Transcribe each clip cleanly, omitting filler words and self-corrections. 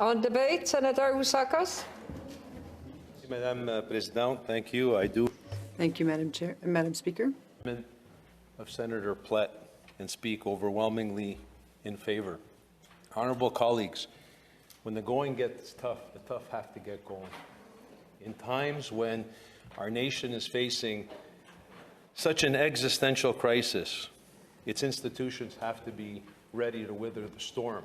On debate, Senator Ousakos. Madame Présidente, thank you. I do. Thank you, Madam Speaker. Of Senator Plett and speak overwhelmingly in favor. Honourable colleagues, when the going gets tough, the tough have to get going. In times when our nation is facing such an existential crisis, its institutions have to be ready to weather the storm.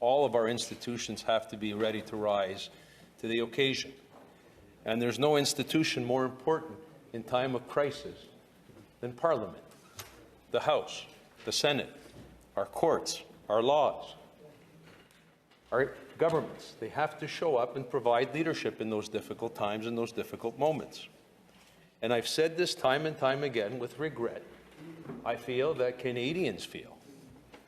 All of our institutions have to be ready to rise to the occasion. And there's no institution more important in time of crisis than Parliament, the House, the Senate, our courts, our laws, our governments. They have to show up and provide leadership in those difficult times and those difficult moments. And I've said this time and time again with regret. I feel that Canadians feel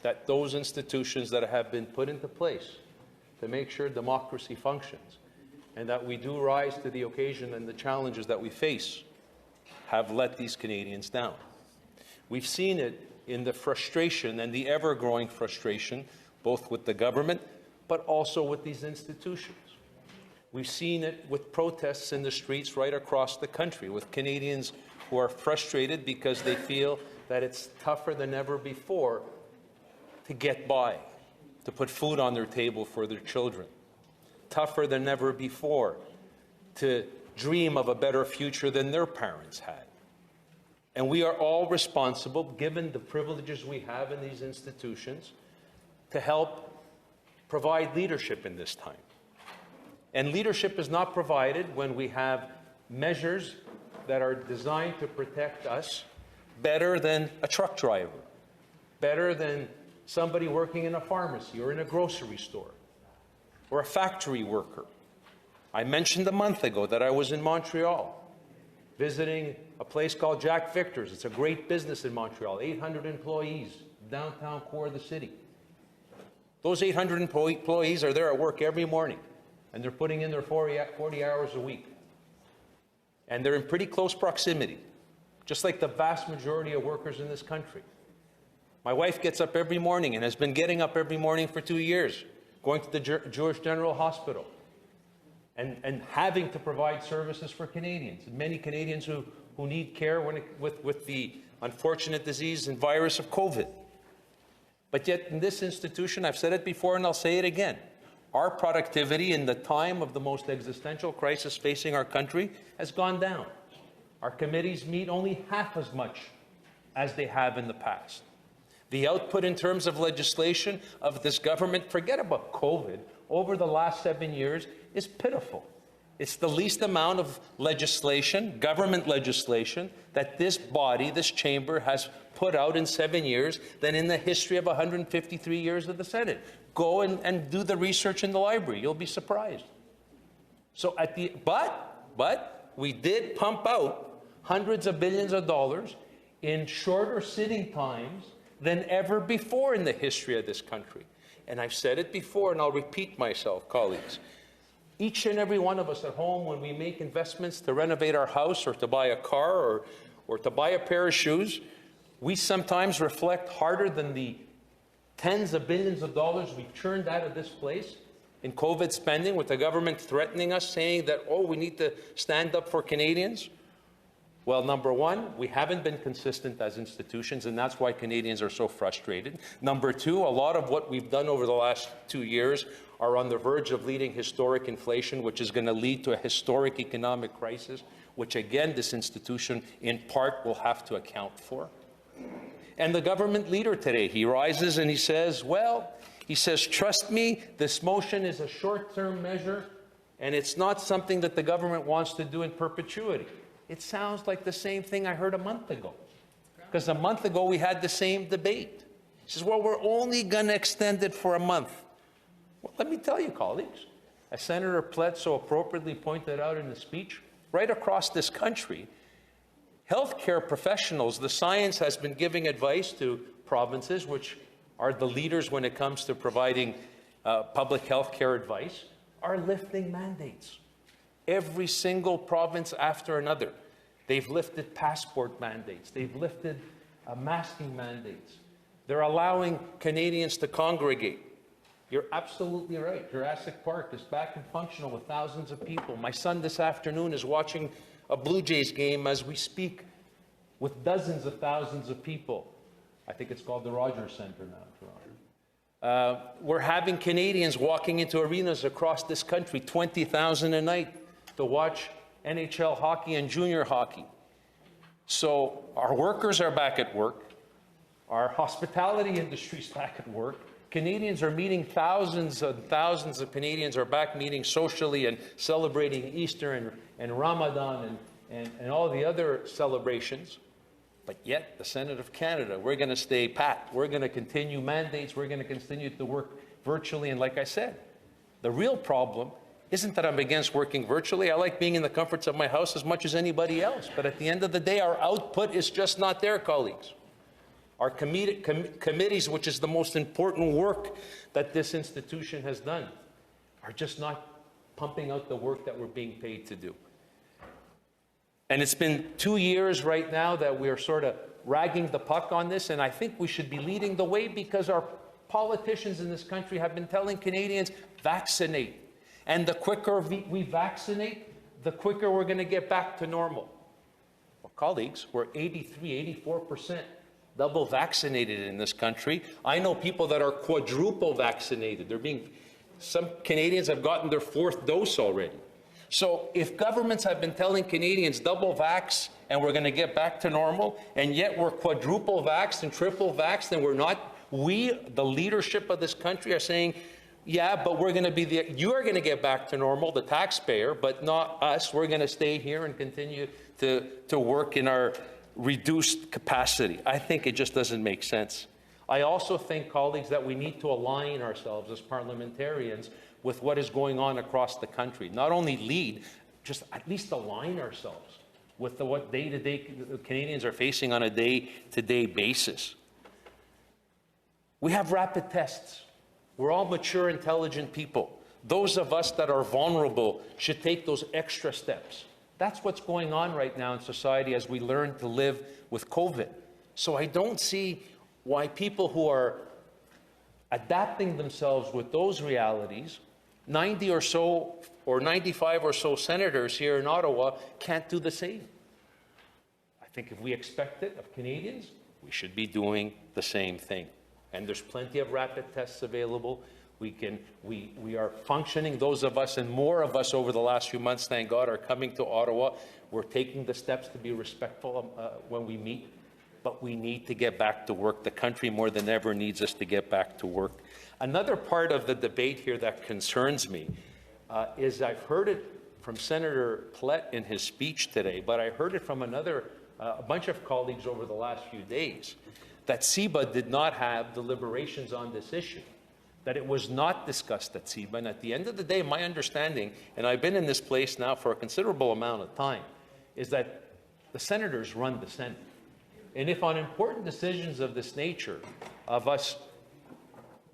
that those institutions that have been put into place to make sure democracy functions and that we do rise to the occasion and the challenges that we face have let these Canadians down. We've seen it in the frustration and the ever-growing frustration, both with the government, but also with these institutions. We've seen it with protests in the streets right across the country, with Canadians who are frustrated because they feel that it's tougher than ever before to get by, to put food on their table for their children. Tougher than ever before to dream of a better future than their parents had. And we are all responsible, given the privileges we have in these institutions, to help provide leadership in this time. And leadership is not provided when we have measures that are designed to protect us better than a truck driver, better than somebody working in a pharmacy or in a grocery store, or a factory worker. I mentioned a month ago that I was in Montreal visiting a place called Jack Victor's. It's a great business in Montreal, 800 employees, downtown core of the city. Those 800 employees are there at work every morning, and they're putting in their 40 hours a week. And they're in pretty close proximity, just like the vast majority of workers in this country. My wife gets up every morning and has been getting up every morning for 2 years, going to the Jewish General Hospital and having to provide services for Canadians, and many Canadians who need care with the unfortunate disease and virus of COVID. But yet in this institution, I've said it before and I'll say it again, our productivity in the time of the most existential crisis facing our country has gone down. Our committees meet only half as much as they have in the past. The output in terms of legislation of this government, forget about COVID, over the last 7 years is pitiful. It's the least amount of legislation, government legislation, that this body, this chamber, has put out in 7 years than in the history of 153 years of the Senate. Go and do the research in the library. You'll be surprised. So but we did pump out hundreds of billions of dollars in shorter sitting times than ever before in the history of this country. And I've said it before, and I'll repeat myself, colleagues. Each and every one of us at home, when we make investments to renovate our house or to buy a car or to buy a pair of shoes, we sometimes reflect harder than the tens of billions of dollars we've churned out of this place in COVID spending, with the government threatening us, saying that, oh, we need to stand up for Canadians. Well, number one, we haven't been consistent as institutions, and that's why Canadians are so frustrated. Number two, a lot of what we've done over the last 2 years are on the verge of leading historic inflation, which is going to lead to a historic economic crisis, which, again, this institution, in part, will have to account for. And the government leader today, he rises and he says, well, he says, trust me, this motion is a short-term measure, and it's not something that the government wants to do in perpetuity. It sounds like the same thing I heard a month ago, because a month ago we had the same debate. He says, well, we're only going to extend it for a month. Well, let me tell you, colleagues, as Senator Plett so appropriately pointed out in the speech, right across this country, healthcare professionals, the science has been giving advice to provinces, which are the leaders when it comes to providing public health care advice, are lifting mandates. Every single province after another. They've lifted passport mandates. They've lifted masking mandates. They're allowing Canadians to congregate. You're absolutely right. Jurassic Park is back and functional with thousands of people. My son this afternoon is watching a Blue Jays game as we speak with dozens of thousands of people. I think it's called the Rogers Centre now, Toronto. We're having Canadians walking into arenas across this country, 20,000 a night, to watch NHL hockey and junior hockey. So our workers are back at work. Our hospitality industry is back at work. Canadians are meeting, thousands and thousands of Canadians are back meeting socially and celebrating Easter and Ramadan and all the other celebrations. But yet, the Senate of Canada, we're going to stay pat. We're going to continue mandates. We're going to continue to work virtually. And like I said, the real problem isn't that I'm against working virtually. I like being in the comforts of my house as much as anybody else. But at the end of the day, our output is just not there, colleagues. Our committees, which is the most important work that this institution has done, are just not pumping out the work that we're being paid to do. And it's been 2 years right now that we're sort of ragging the puck on this, and I think we should be leading the way because our politicians in this country have been telling Canadians, vaccinate. And the quicker we vaccinate, the quicker we're going to get back to normal. Well, colleagues, we're 83, 84% double vaccinated in this country. I know people that are quadruple vaccinated. Some Canadians have gotten their 4th dose already. So if governments have been telling Canadians double vax and we're going to get back to normal, and yet we're quadruple vaxxed and triple vaxxed and we're not, we, the leadership of this country, are saying, yeah, but we're going to be you're going to get back to normal, the taxpayer, but not us. We're going to stay here and continue to work in our reduced capacity. I think it just doesn't make sense. I also think, colleagues, that we need to align ourselves as parliamentarians with what is going on across the country. Not only lead, just at least align ourselves with what day-to-day Canadians are facing on a day-to-day basis. We have rapid tests. We're all mature, intelligent people. Those of us that are vulnerable should take those extra steps. That's what's going on right now in society as we learn to live with COVID. So I don't see why people who are adapting themselves with those realities, 90 or so or 95 or so senators here in Ottawa, can't do the same. I think if we expect it of Canadians, we should be doing the same thing. And there's plenty of rapid tests available. We are functioning, those of us and more of us over the last few months, thank God, are coming to Ottawa. We're taking the steps to be respectful when we meet, but we need to get back to work. The country more than ever needs us to get back to work. Another part of the debate here that concerns me is I've heard it from Senator Plett in his speech today, but I heard it from a bunch of colleagues over the last few days, that CIBA did not have deliberations on this issue, that it was not discussed at CIBA. And at the end of the day, my understanding, and I've been in this place now for a considerable amount of time, is that the senators run the Senate. And if on important decisions of this nature, of us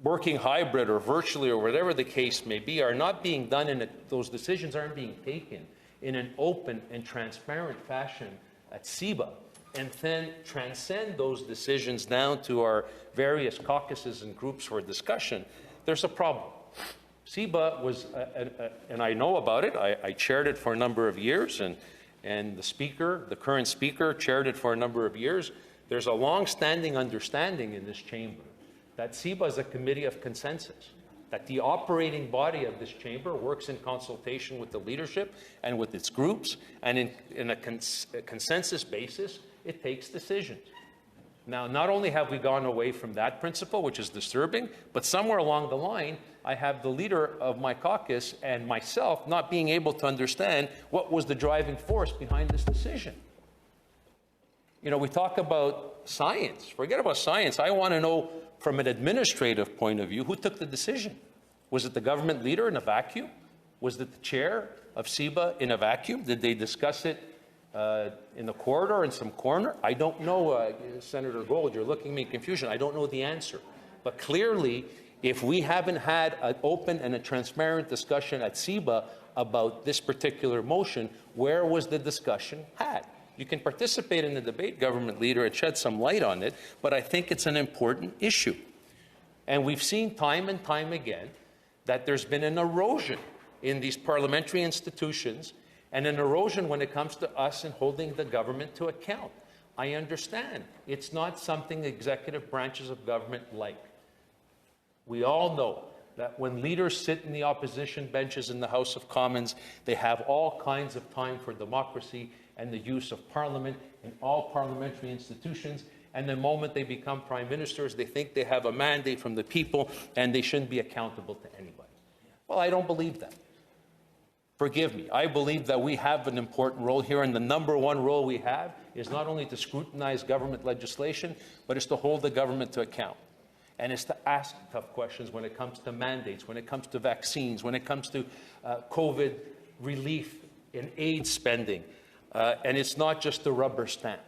working hybrid or virtually or whatever the case may be, are not being done those decisions aren't being taken in an open and transparent fashion at CIBA, and then transcend those decisions down to our various caucuses and groups for discussion, there's a problem. CIBA was, and I know about it, I chaired it for a number of years, and the current speaker, chaired it for a number of years. There's a long-standing understanding in this chamber that CIBA is a committee of consensus, that the operating body of this chamber works in consultation with the leadership and with its groups, and in a consensus basis, it takes decisions. Now, not only have we gone away from that principle, which is disturbing, but somewhere along the line, I have the leader of my caucus and myself not being able to understand what was the driving force behind this decision. You know, we talk about science. Forget about science. I want to know, from an administrative point of view, who took the decision? Was it the government leader in a vacuum? Was it the chair of CIBA in a vacuum? Did they discuss it in the corridor, in some corner? I don't know, Senator Gold, you're looking at me in confusion. I don't know the answer. But clearly, if we haven't had an open and a transparent discussion at CIBA about this particular motion, where was the discussion had? You can participate in the debate, government leader, and shed some light on it, but I think it's an important issue. And we've seen time and time again that there's been an erosion in these parliamentary institutions and an erosion when it comes to us and holding the government to account. I understand. It's not something executive branches of government like. We all know that when leaders sit in the opposition benches in the House of Commons, they have all kinds of time for democracy and the use of Parliament in all parliamentary institutions. And the moment they become prime ministers, they think they have a mandate from the people and they shouldn't be accountable to anybody. Well, I don't believe that. Forgive me. I believe that we have an important role here, and the number one role we have is not only to scrutinize government legislation, but it's to hold the government to account. And it's to ask tough questions when it comes to mandates, when it comes to vaccines, when it comes to COVID relief and aid spending. And it's not just a rubber stamp.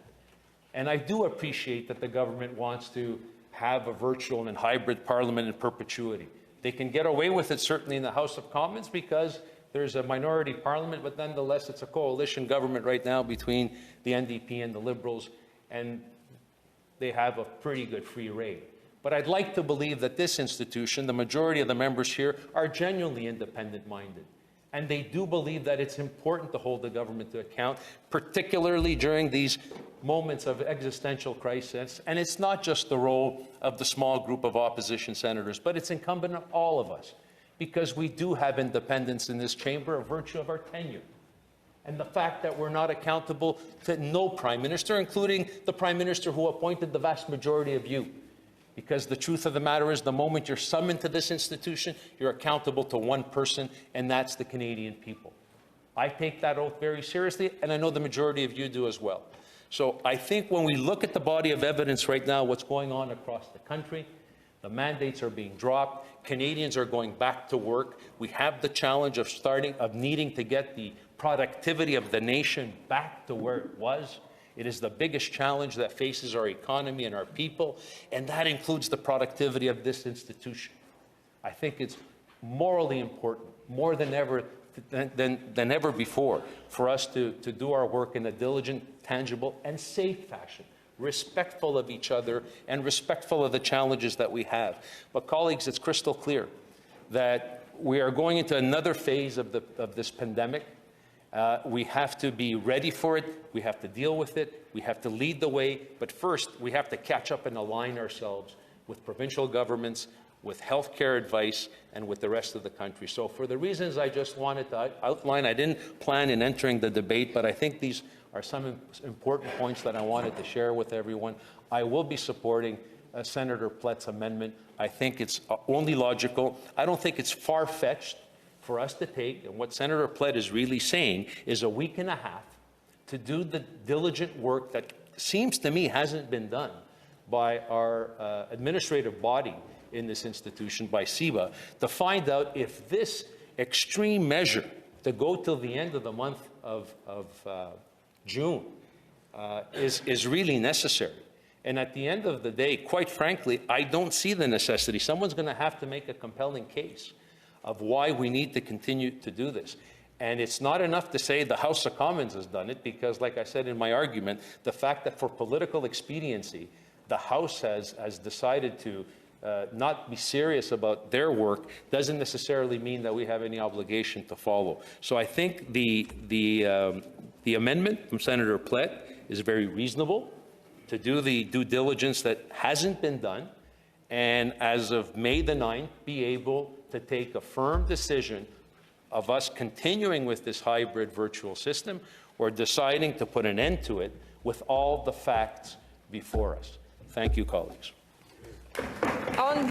And I do appreciate that the government wants to have a virtual and hybrid parliament in perpetuity. They can get away with it certainly in the House of Commons because there's a minority parliament, but nonetheless it's a coalition government right now between the NDP and the Liberals, and they have a pretty good free rein. But I'd like to believe that this institution, the majority of the members here, are genuinely independent-minded. And they do believe that it's important to hold the government to account, particularly during these moments of existential crisis. And it's not just the role of the small group of opposition senators, but it's incumbent on all of us, because we do have independence in this chamber, a virtue of our tenure. And the fact that we're not accountable to no prime minister, including the prime minister who appointed the vast majority of you. Because the truth of the matter is, the moment you're summoned to this institution, you're accountable to one person, and that's the Canadian people. I take that oath very seriously, and I know the majority of you do as well. So I think when we look at the body of evidence right now, what's going on across the country, the mandates are being dropped, Canadians are going back to work, we have the challenge of needing to get the productivity of the nation back to where it was. It is the biggest challenge that faces our economy and our people, and that includes the productivity of this institution. I think it's morally important, more than ever before, for us to do our work in a diligent, tangible, and safe fashion, respectful of each other and respectful of the challenges that we have. But colleagues, it's crystal clear that we are going into another phase of this pandemic. We have to be ready for it. We have to deal with it. We have to lead the way. But first, we have to catch up and align ourselves with provincial governments, with healthcare advice, and with the rest of the country. So for the reasons I just wanted to outline, I didn't plan in entering the debate, but I think these are some important points that I wanted to share with everyone. I will be supporting Senator Plett's amendment. I think it's only logical. I don't think it's far-fetched for us to take, and what Senator Plett is really saying is a week and a half to do the diligent work that seems to me hasn't been done by our administrative body in this institution, by CIBA, to find out if this extreme measure to go till the end of the month of June is really necessary. And at the end of the day, quite frankly, I don't see the necessity. Someone's going to have to make a compelling case of why we need to continue to do this. And it's not enough to say the House of Commons has done it, because, like I said in my argument, the fact that for political expediency, the House has decided to not be serious about their work doesn't necessarily mean that we have any obligation to follow. So I think the amendment from Senator Plett is very reasonable to do the due diligence that hasn't been done, and as of May the 9th, be able to take a firm decision of us continuing with this hybrid virtual system or deciding to put an end to it with all the facts before us. Thank you, colleagues.